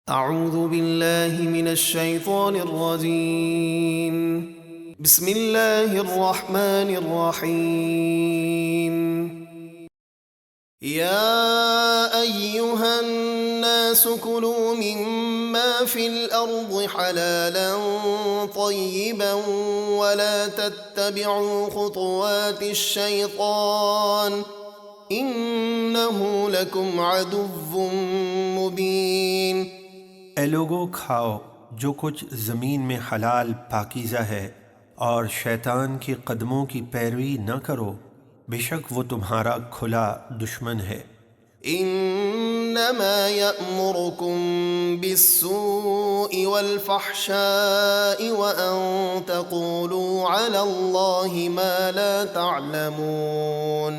اعوذ باللہ من الشیطان الرجیم بسم اللہ الرحمن الرحیم یا ایہا الناس کلوا مما فی الارض حلالا طیبا ولا تتبعوا خطوات الشیطان انہ لکم عدو مبین۔ اے لوگو، کھاؤ جو کچھ زمین میں حلال پاکیزہ ہے، اور شیطان کے قدموں کی پیروی نہ کرو، بے شک وہ تمہارا کھلا دشمن ہے۔ انما یأمرکم بالسوء والفحشاء وان تقولوا علی اللہ ما لا تعلمون۔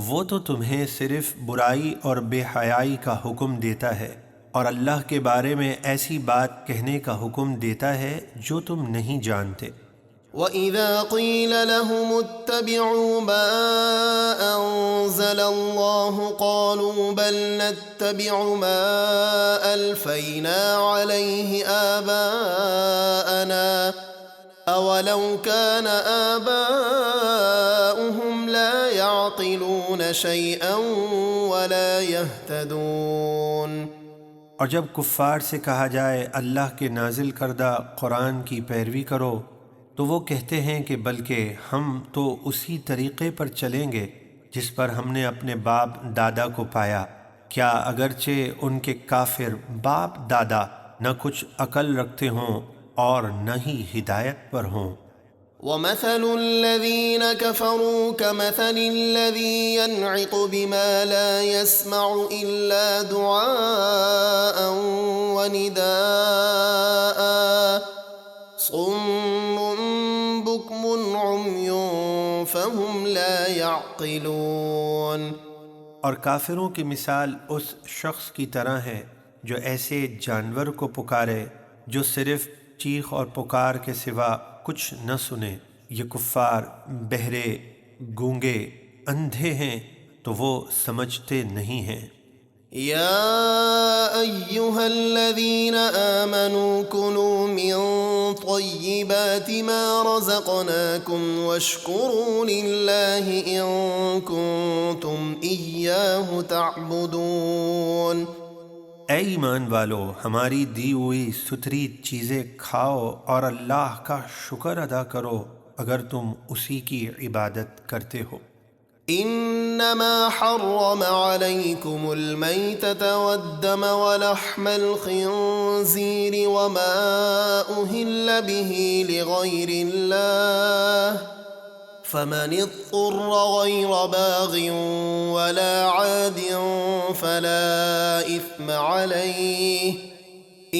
وہ تو تمہیں صرف برائی اور بے حیائی کا حکم دیتا ہے، اور اللہ کے بارے میں ایسی بات کہنے کا حکم دیتا ہے جو تم نہیں جانتے۔ وَإِذَا قِيلَ لَهُمُ اتَّبِعُوا مَا أَنزَلَ اللَّهُ قَالُوا بَلْ نَتَّبِعُ مَا أَلْفَيْنَا عَلَيْهِ آبَاءَنَا أَوَلَوْ كَانَ آبَاؤُهُمْ لَا يَعْقِلُونَ شَيْئًا وَلَا يَهْتَدُونَ۔ اور جب کفار سے کہا جائے اللہ کے نازل کردہ قرآن کی پیروی کرو، تو وہ کہتے ہیں کہ بلکہ ہم تو اسی طریقے پر چلیں گے جس پر ہم نے اپنے باپ دادا کو پایا، کیا اگرچہ ان کے کافر باپ دادا نہ کچھ عقل رکھتے ہوں اور نہ ہی ہدایت پر ہوں۔ وَمَثَلُ الَّذِينَ كَفَرُوا كَمَثَلِ الَّذِي يَنْعِقُ بِمَا لَا يَسْمَعُ إِلَّا دُعَاءً وَنِدَاءً صُمٌّ بُكْمٌ عُمْيٌ فَهُمْ لَا يَعْقِلُونَ۔ اور کافروں کی مثال اس شخص کی طرح ہے جو ایسے جانور کو پکارے جو صرف چیخ اور پکار کے سوا کچھ نہ سنے۔ یہ کفار بہرے، گونگے، اندھے ہیں تو وہ سمجھتے نہیں ہیں۔ یا ایہا الذین آمنوا کلوا من طیبات ما رزقناکم واشکروا للہ ان کنتم ایاہ تعبدون۔ اے ایمان والو، ہماری دی ہوئی ستھری چیزیں کھاؤ اور اللہ کا شکر ادا کرو اگر تم اسی کی عبادت کرتے ہو۔ انما حرم علیکم المیتۃ والدم ولحم الخنزیر وما اہل به لغیر اللہ فمن اضطر غیر باغ ولا عاد فلا اثم علیہ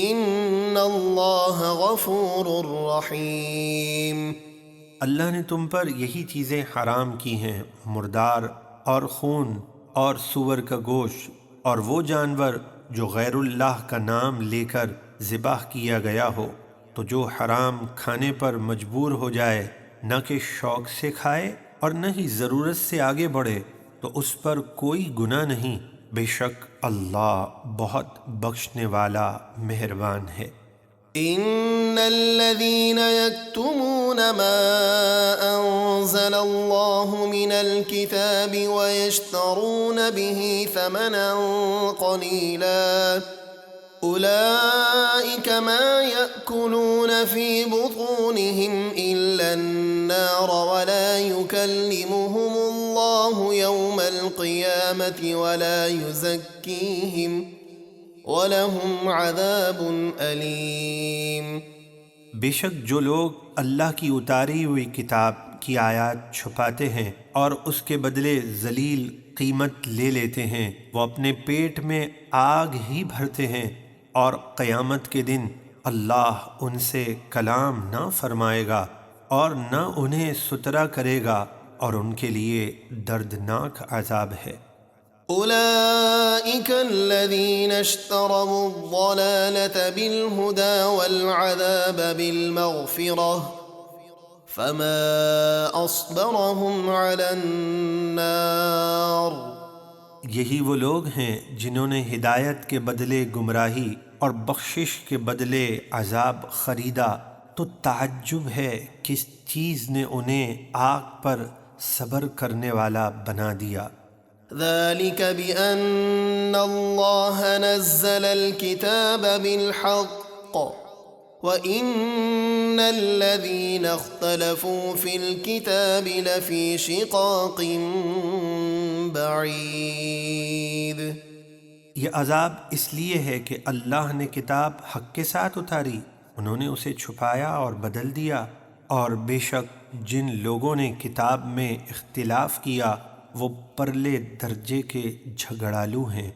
ان اللہ غفور رحیم۔ اللہ نے تم پر یہی چیزیں حرام کی ہیں، مردار اور خون اور سور کا گوشت اور وہ جانور جو غیر اللہ کا نام لے کر ذبح کیا گیا ہو، تو جو حرام کھانے پر مجبور ہو جائے، نہ کہ شوق سے کھائے اور نہ ہی ضرورت سے آگے بڑھے، تو اس پر کوئی گناہ نہیں، بے شک اللہ بہت بخشنے والا مہربان ہے۔ ان الذين يكتمون ما انزل الله من الكتاب ويشترون به ثمنا قليلا اولئك ما يأكلون في بطونهم الا النار ولا يكلمهم الله يوم القيامة ولا يزكيهم وَلَهُمْ عَذَابٌ أَلِيمٌ۔ بے شک جو لوگ اللہ کی اتاری ہوئی کتاب کی آیات چھپاتے ہیں اور اس کے بدلے ذلیل قیمت لے لیتے ہیں، وہ اپنے پیٹ میں آگ ہی بھرتے ہیں، اور قیامت کے دن اللہ ان سے کلام نہ فرمائے گا اور نہ انہیں سترا کرے گا، اور ان کے لیے دردناک عذاب ہے۔ أولئك الذين اشتروا الضلالة بالهدى والعذاب بالمغفرة فما أصبرهم على النار۔ یہی وہ لوگ ہیں جنہوں نے ہدایت کے بدلے گمراہی اور بخشش کے بدلے عذاب خریدا، تو تعجب ہے کس چیز نے انہیں آگ پر صبر کرنے والا بنا دیا۔ ذلك بأن الله نزل الكتاب بالحق وإن الذين اختلفوا في الكتاب لفي شقاق بعيد۔ یہ عذاب اس لیے ہے کہ اللہ نے کتاب حق کے ساتھ اتاری، انہوں نے اسے چھپایا اور بدل دیا، اور بے شک جن لوگوں نے کتاب میں اختلاف کیا وہ پرلے درجے کے جھگڑالو ہیں۔